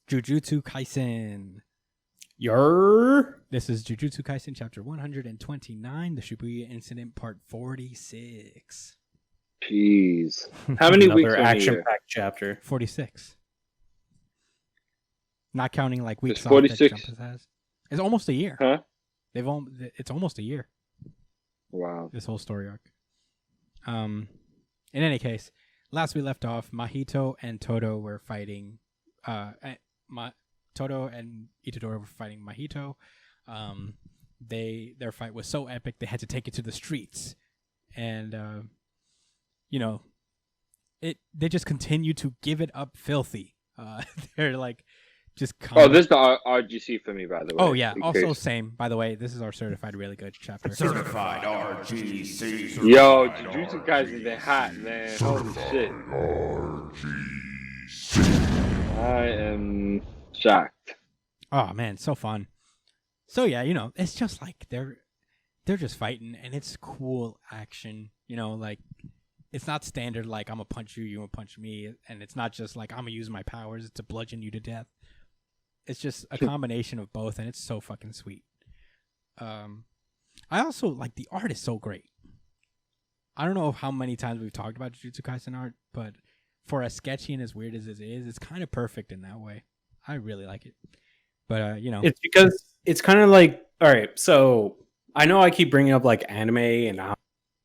Jujutsu Kaisen. Yer. This is Jujutsu Kaisen chapter 129, the Shibuya Incident part 46. Jeez. How many weeks Another are action-packed chapter. 46. Not counting like weeks There's off that 46? Jump has. It's almost a year. Huh? It's almost a year. Wow. This whole story arc. In any case, last we left off, Mahito and Todo were fighting. Todo and Itadori were fighting Mahito. Their fight was so epic they had to take it to the streets, and they just continue to give it up filthy. They're like just. Oh, this is the RGC for me, by the way. Oh yeah, also same. By the way, this is our certified really good chapter. Certified RGC. Yo, Jujutsu Kaisen been hot, man. Holy shit. I am shocked. Oh man, so fun. So yeah, it's just like they're just fighting, and it's cool action. Like it's not standard like I'm gonna punch you, you gonna punch me, and it's not just like I'm gonna use my powers to bludgeon you to death. It's just a combination of both, and it's so fucking sweet. I also like the art is so great. I don't know how many times we've talked about Jujutsu Kaisen art, but for as sketchy and as weird as it is, it's kind of perfect in that way. I really like it. But, It's because it's kind of like, all right, so I know I keep bringing up like anime and how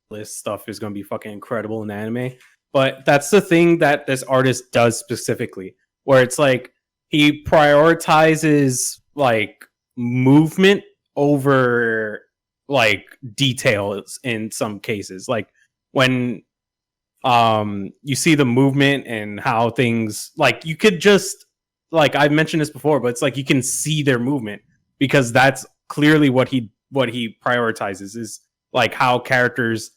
this stuff is going to be fucking incredible in anime, but that's the thing that this artist does specifically, where it's like he prioritizes like movement over like details in some cases. Like when you see the movement and how things like you could just like I've mentioned this before, but it's like you can see their movement because that's clearly what he prioritizes is like how characters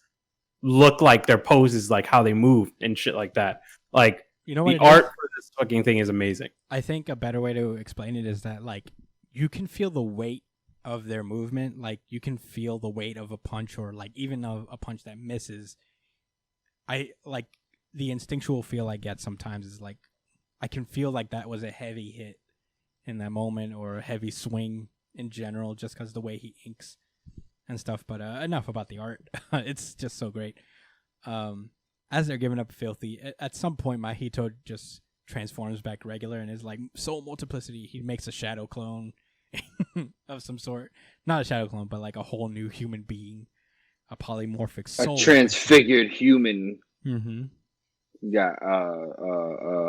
look like their poses, like how they move and shit like that. Like the art for this fucking thing is amazing. I think a better way to explain it is that like you can feel the weight of their movement, like you can feel the weight of a punch or like even a punch that misses. I like the instinctual feel I get sometimes is like I can feel like that was a heavy hit in that moment or a heavy swing in general just because the way he inks and stuff. But enough about the art. It's just so great. As they're giving up filthy, at some point Mahito just transforms back regular and is like soul multiplicity. He makes a shadow clone of some sort. Not a shadow clone, but like a whole new human being. A polymorphic soul. A transfigured human. Mm-hmm. Yeah,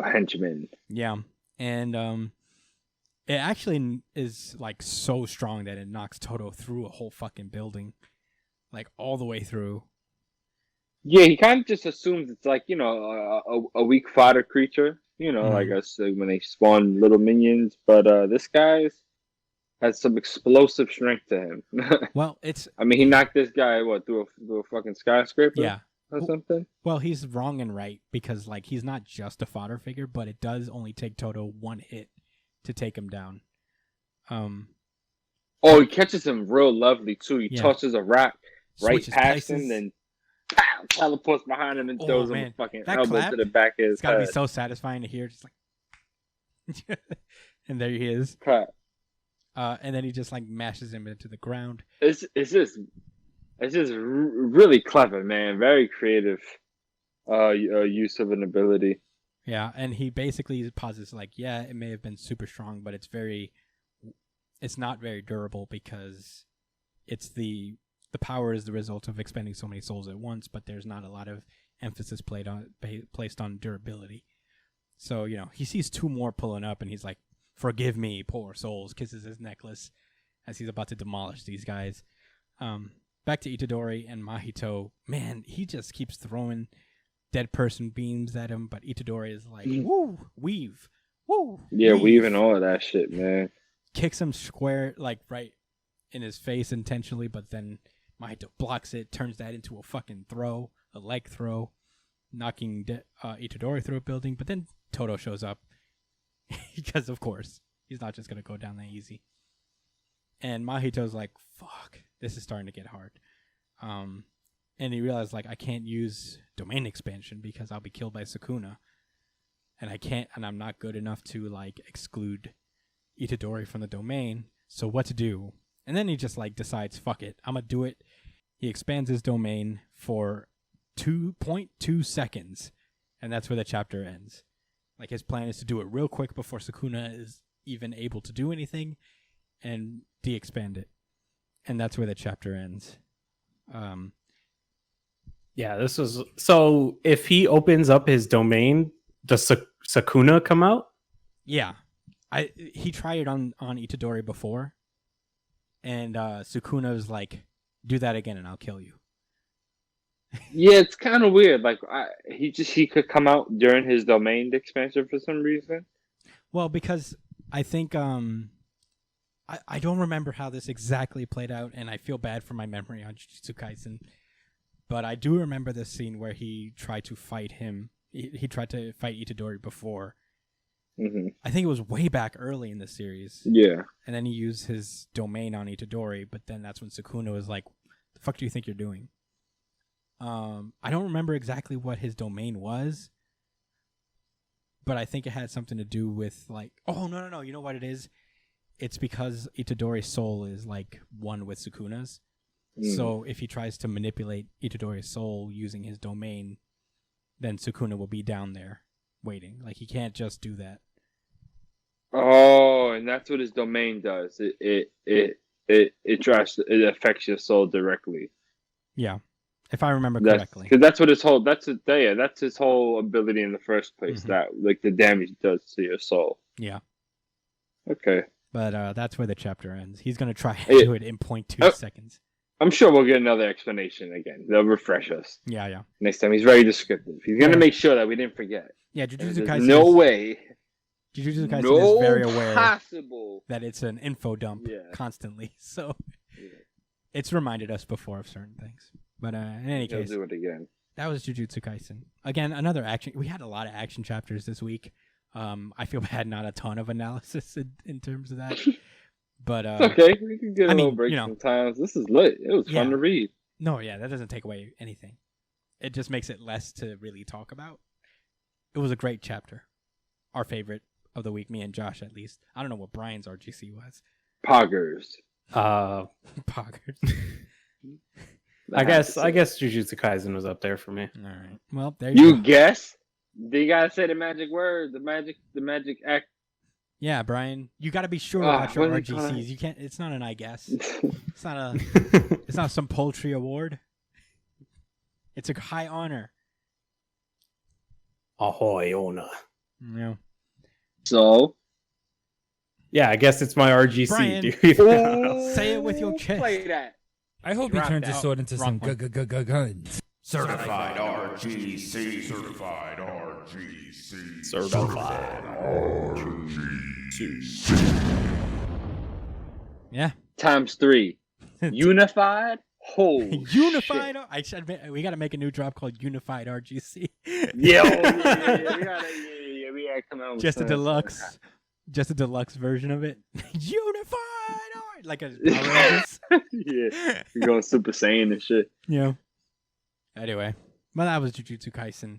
henchman. Yeah, and it actually is like so strong that it knocks Todo through a whole fucking building, like all the way through. Yeah, he kind of just assumes it's like a weak fodder creature. Like us when they spawn little minions. But this guy has some explosive strength to him. Well, it's. I mean, he knocked this guy through a fucking skyscraper. Yeah. Or something. Well, he's wrong and right because like he's not just a fodder figure, but it does only take Todo one hit to take him down. Oh, he catches him real lovely too. He tosses a rock right past him, then pow, teleports behind him and throws him a fucking elbow to the back of his head. It's gotta be so satisfying to hear, just like, and there he is. And then he just like mashes him into the ground. It's just really clever, man. Very creative use of an ability. Yeah, and he basically posits like, yeah, it may have been super strong, but it's not very durable because it's the power is the result of expending so many souls at once, but there's not a lot of emphasis placed on durability. So, he sees two more pulling up and he's like, forgive me, poor souls, kisses his necklace as he's about to demolish these guys. Back to Itadori and Mahito. Man, he just keeps throwing dead person beams at him, but Itadori is like, woo, weave, woo. Yeah, weaving all of that shit, man. Kicks him square, like right in his face intentionally, but then Mahito blocks it, turns that into a fucking throw, a leg throw, knocking Itadori through a building, but then Todo shows up because, of course, he's not just going to go down that easy. And Mahito's like, fuck, this is starting to get hard. And he realized, like, I can't use domain expansion because I'll be killed by Sukuna. and I'm not good enough to like exclude Itadori from the domain. So what to do? And then he just like decides, fuck it, I'm gonna do it. He expands his domain for 2.2 seconds, and that's where the chapter ends. Like his plan is to do it real quick before Sukuna is even able to do anything, and de-expand it, and that's where the chapter ends. Yeah, this was so. If he opens up his domain, does Sukuna come out? Yeah, he tried it on Itadori before, and Sukuna was like, "Do that again, and I'll kill you." Yeah, it's kind of weird. Like he could come out during his domain expansion for some reason. Well, because I think I don't remember how this exactly played out, and I feel bad for my memory on Jujutsu Kaisen. But I do remember this scene where he tried to fight him. He tried to fight Itadori before. Mm-hmm. I think it was way back early in the series. Yeah. And then he used his domain on Itadori, but then that's when Sukuna was like, "The fuck do you think you're doing?" I don't remember exactly what his domain was, but I think it had something to do with like, oh no, you know what it is? It's because Itadori's soul is like one with Sukuna's. So if he tries to manipulate Itadori's soul using his domain, then Sukuna will be down there waiting. Like he can't just do that. Oh, and that's what his domain does. It affects your soul directly. Yeah, if I remember correctly. Because that's what his whole that's his whole ability in the first place. Mm-hmm. That like the damage it does to your soul. Yeah. Okay. But that's where the chapter ends. He's gonna try and do it in 0.2 seconds. I'm sure we'll get another explanation again. They'll refresh us. Yeah. Next time he's very descriptive. He's gonna make sure that we didn't forget. Yeah, Jujutsu There's Kaisen. no way. Jujutsu Kaisen is very aware possible that it's an info dump constantly. So it's reminded us before of certain things. But in any case, do it again. That was Jujutsu Kaisen. Again, another action. We had a lot of action chapters this week. I feel bad, not a ton of analysis in terms of that. But it's okay. We can get a little break sometimes. This is lit. It was fun to read. No, yeah, that doesn't take away anything. It just makes it less to really talk about. It was a great chapter. Our favorite of the week, me and Josh at least. I don't know what Brian's RGC was. Poggers. Poggers. I guess Jujutsu Kaisen was up there for me. All right. Well, there you go. Guess? You gotta say the magic word, the magic act. Yeah, Brian, you got to be sure about your RGCs. You can't. It's not an I guess. It's not It's not some paltry award. It's a high honor. Ahoy, Ona. Yeah. So. Yeah, I guess it's my RGC, Brian, dude. Say it with your chest. Play that. I hope he turns his sword into some guns. Certified RGC. Certified RGC. Certified RGC. Yeah. Times 3. Unified? Holy Unified. Shit. I should admit, we got to make a new drop called Unified RGC. Yeah. We gotta come out with just a deluxe. Just a deluxe version of it. Unified. Like a yeah. You're going Super Saiyan and shit. Yeah. Anyway, well, that was Jujutsu Kaisen.